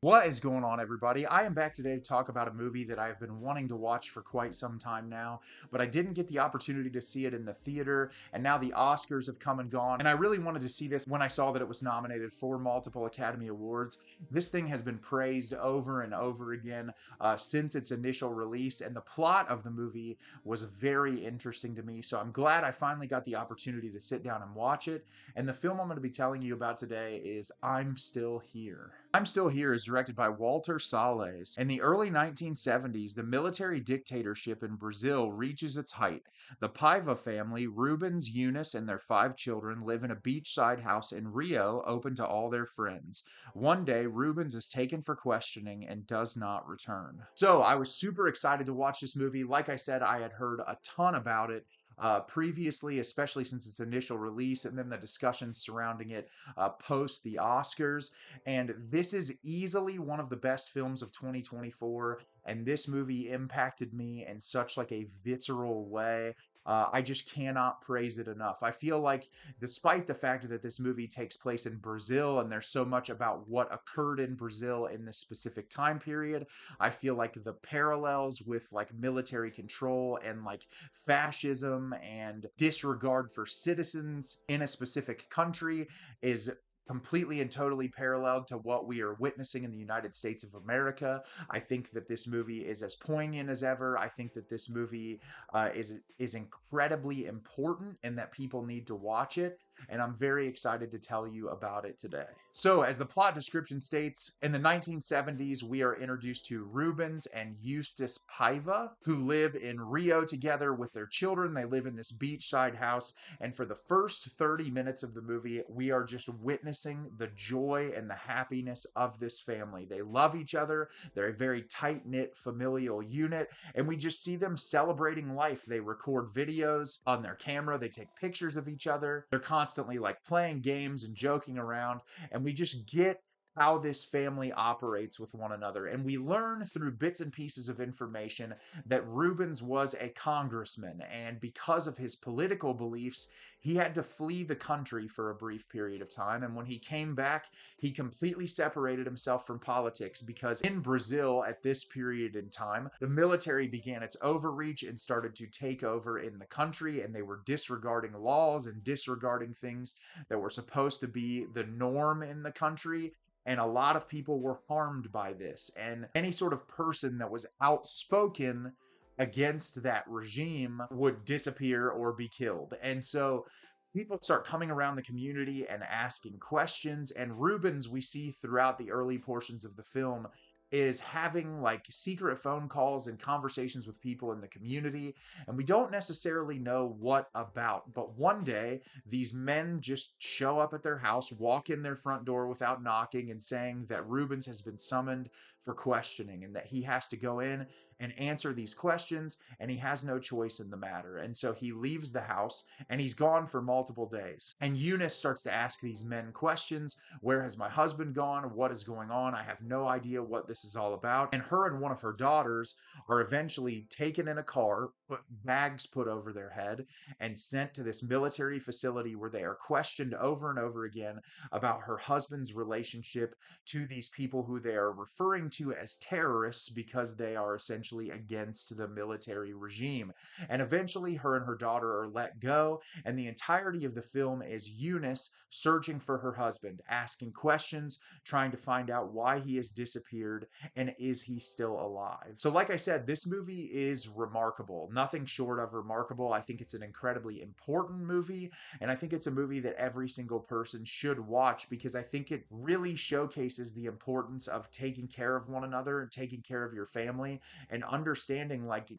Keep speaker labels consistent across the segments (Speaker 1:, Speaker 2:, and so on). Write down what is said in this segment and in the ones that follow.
Speaker 1: What is going on, everybody? I am back today to talk about a movie that I've been wanting to watch for quite some time now, but I didn't get the opportunity to see it in the theater, and now the Oscars have come and gone, and I really wanted to see this when I saw that it was nominated for multiple Academy Awards. This thing has been praised over and over again since its initial release, and the plot of the movie was very interesting to me, so I'm glad I finally got the opportunity to sit down and watch it. And the film I'm going to be telling you about today is I'm Still Here. I'm Still Here is directed by Walter Salles. In the early 1970s, the military dictatorship in Brazil reaches its height. The Paiva family, Rubens, Eunice, and their 5 children, live in a beachside house in Rio open to all their friends. One day, Rubens is taken for questioning and does not return. So I was super excited to watch this movie. Like I said, I had heard a ton about it previously, especially since its initial release, and then the discussions surrounding it post the Oscars. And this is easily one of the best films of 2024. And this movie impacted me in such like a visceral way. I just cannot praise it enough. I feel like, despite the fact that this movie takes place in Brazil and there's so much about what occurred in Brazil in this specific time period, I feel like the parallels with like military control and like fascism and disregard for citizens in a specific country is completely and totally paralleled to what we are witnessing in the United States of America. I think that this movie is as poignant as ever. I think that this movie is incredibly important and that people need to watch it. And I'm very excited to tell you about it today. So, as the plot description states, in the 1970s, we are introduced to Rubens and Eunice Paiva, who live in Rio together with their children. They live in this beachside house, and for the first 30 minutes of the movie, we are just witnessing the joy and the happiness of this family. They love each other. They're a very tight knit familial unit, and we just see them celebrating life. They record videos on their camera, they take pictures of each other. They're constantly like playing games and joking around, and we just get how this family operates with one another. And we learn through bits and pieces of information that Rubens was a congressman, and because of his political beliefs, he had to flee the country for a brief period of time. And when he came back, he completely separated himself from politics because in Brazil at this period in time, the military began its overreach and started to take over in the country, and they were disregarding laws and disregarding things that were supposed to be the norm in the country. And a lot of people were harmed by this. And any sort of person that was outspoken against that regime would disappear or be killed. And so people start coming around the community and asking questions. And Rubens, we see throughout the early portions of the film, is having like secret phone calls and conversations with people in the community. And we don't necessarily know what about. But one day, these men just show up at their house, walk in their front door without knocking, and saying that Rubens has been summoned for questioning and that he has to go in and answer these questions, and he has no choice in the matter. And so he leaves the house and he's gone for multiple days. And Eunice starts to ask these men questions. Where has my husband gone? What is going on? I have no idea what this is all about. And her and one of her daughters are eventually taken in a car, bags put over their head, and sent to this military facility where they are questioned over and over again about her husband's relationship to these people who they are referring to as terrorists because they are essentially against the military regime. And eventually, her and her daughter are let go, and the entirety of the film is Eunice searching for her husband, asking questions, trying to find out why he has disappeared and is he still alive. So, like I said, this movie is remarkable, nothing short of remarkable. I think it's an incredibly important movie, and I think it's a movie that every single person should watch because I think it really showcases the importance of taking care of one another and taking care of your family and understanding like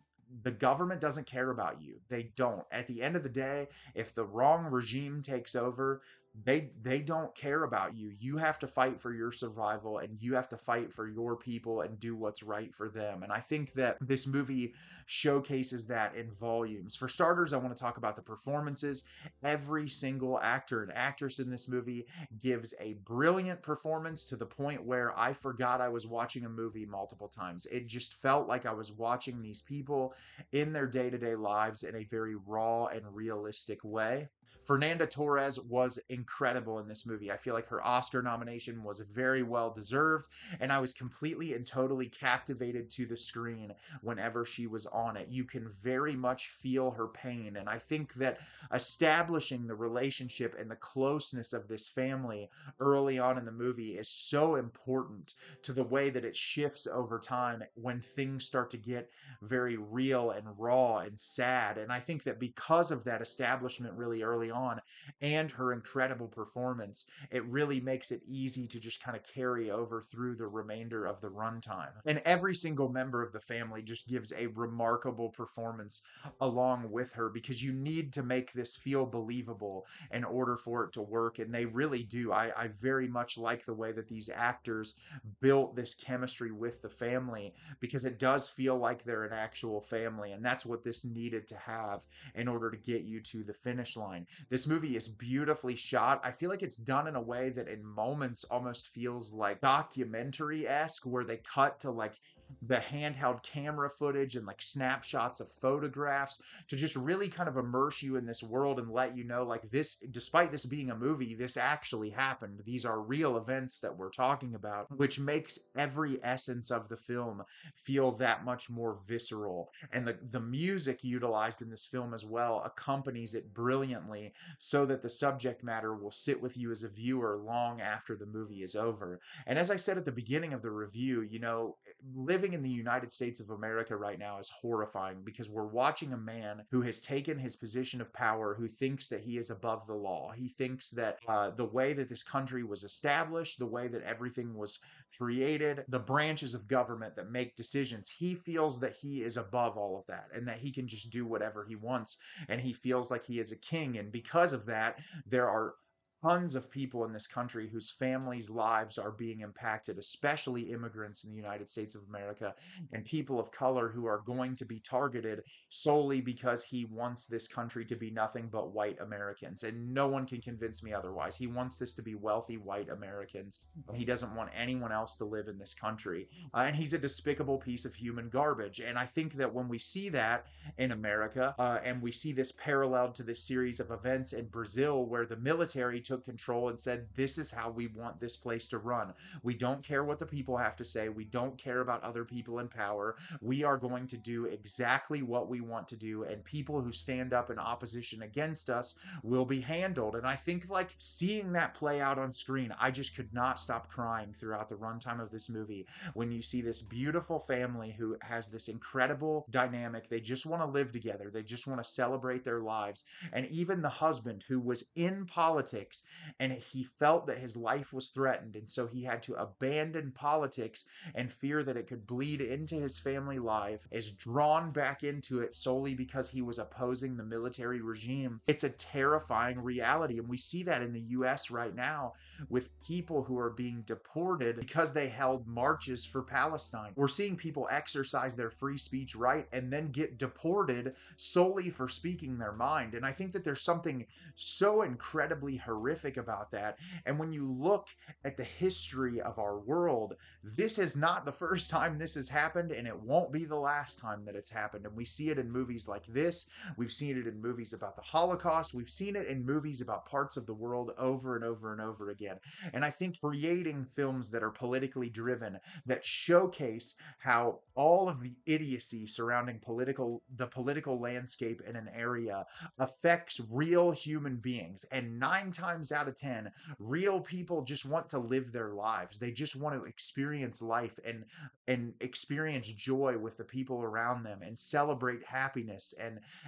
Speaker 1: the government doesn't care about you. They don't. At the end of the day, if the wrong regime takes over, they don't care about you. You have to fight for your survival and you have to fight for your people and do what's right for them. And I think that this movie showcases that in volumes. For starters, I want to talk about the performances. Every single actor and actress in this movie gives a brilliant performance to the point where I forgot I was watching a movie multiple times. It just felt like I was watching these people in their day-to-day lives in a very raw and realistic way. Fernanda Torres was incredible in this movie. I feel like her Oscar nomination was very well deserved, and I was completely and totally captivated to the screen whenever she was on it. You can very much feel her pain, and I think that establishing the relationship and the closeness of this family early on in the movie is so important to the way that it shifts over time when things start to get very real and raw and sad. And I think that because of that establishment really early on and her incredible performance, it really makes it easy to just kind of carry over through the remainder of the runtime. And every single member of the family just gives a remarkable performance along with her, because you need to make this feel believable in order for it to work. And they really do. I very much like the way that these actors built this chemistry with the family, because it does feel like they're an actual family. And that's what this needed to have in order to get you to the finish line. This movie is beautifully shot. I feel like it's done in a way that in moments almost feels like documentary-esque, where they cut to like the handheld camera footage and like snapshots of photographs to just really kind of immerse you in this world and let you know, like, this, despite this being a movie, this actually happened. These are real events that we're talking about, which makes every essence of the film feel that much more visceral. And the music utilized in this film as well accompanies it brilliantly, so that the subject matter will sit with you as a viewer long after the movie is over. And as I said at the beginning of the review, you know, living in the United States of America right now is horrifying, because we're watching a man who has taken his position of power, who thinks that he is above the law. He thinks that the way that this country was established, the way that everything was created, the branches of government that make decisions, he feels that he is above all of that and that he can just do whatever he wants. And he feels like he is a king. And because of that, there are tons of people in this country whose families' lives are being impacted, especially immigrants in the United States of America and people of color, who are going to be targeted solely because he wants this country to be nothing but white Americans. And no one can convince me otherwise. He wants this to be wealthy white Americans, and he doesn't want anyone else to live in this country. And he's a despicable piece of human garbage. And I think that when we see that in America, and we see this paralleled to this series of events in Brazil, where the military took control and said, this is how we want this place to run. We don't care what the people have to say. We don't care about other people in power. We are going to do exactly what we want to do, and people who stand up in opposition against us will be handled. And I think, like, seeing that play out on screen, I just could not stop crying throughout the runtime of this movie. When you see this beautiful family who has this incredible dynamic, they just want to live together. They just want to celebrate their lives. And even the husband, who was in politics, and he felt that his life was threatened, and so he had to abandon politics and fear that it could bleed into his family life, is drawn back into it solely because he was opposing the military regime. It's a terrifying reality, and we see that in the US right now with people who are being deported because they held marches for Palestine. We're seeing people exercise their free speech right and then get deported solely for speaking their mind. And I think that there's something so incredibly horrific about that. And when you look at the history of our world, this is not the first time this has happened, and it won't be the last time that it's happened. And we see it in movies like this. We've seen it in movies about the Holocaust. We've seen it in movies about parts of the world over and over and over again. And I think creating films that are politically driven, that showcase how all of the idiocy surrounding the political landscape in an area affects real human beings. And 9 times out of 10, real people just want to live their lives. They just want to experience life and experience joy with the people around them and celebrate happiness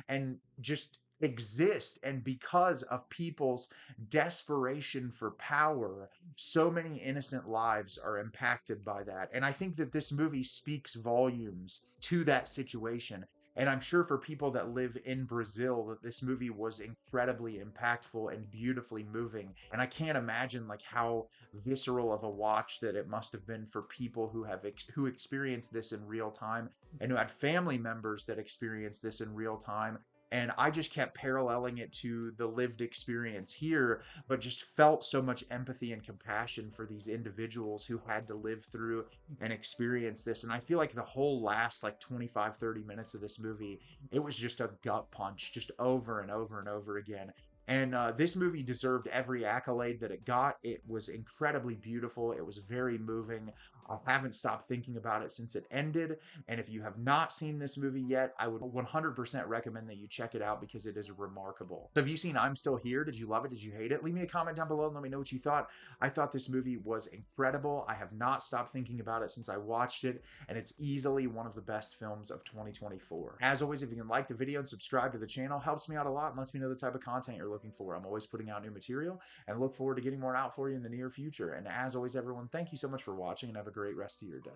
Speaker 1: and just exist. And because of people's desperation for power, so many innocent lives are impacted by that. And I think that this movie speaks volumes to that situation. And I'm sure for people that live in Brazil, that this movie was incredibly impactful and beautifully moving. And I can't imagine like how visceral of a watch that it must have been for people who experienced this in real time, and who had family members that experienced this in real time. And I just kept paralleling it to the lived experience here, but just felt so much empathy and compassion for these individuals who had to live through and experience this. And I feel like the whole last like 25-30 minutes of this movie, it was just a gut punch, just over and over and over again. And this movie deserved every accolade that it got. It was incredibly beautiful. It was very moving. I haven't stopped thinking about it since it ended. And if you have not seen this movie yet, I would 100% recommend that you check it out because it is remarkable. So have you seen I'm Still Here? Did you love it? Did you hate it? Leave me a comment down below and let me know what you thought. I thought this movie was incredible. I have not stopped thinking about it since I watched it, and it's easily one of the best films of 2024. As always, if you can like the video and subscribe to the channel, helps me out a lot and lets me know the type of content you're looking for. I'm always putting out new material and look forward to getting more out for you in the near future. And as always, everyone, thank you so much for watching and have a great rest of your day.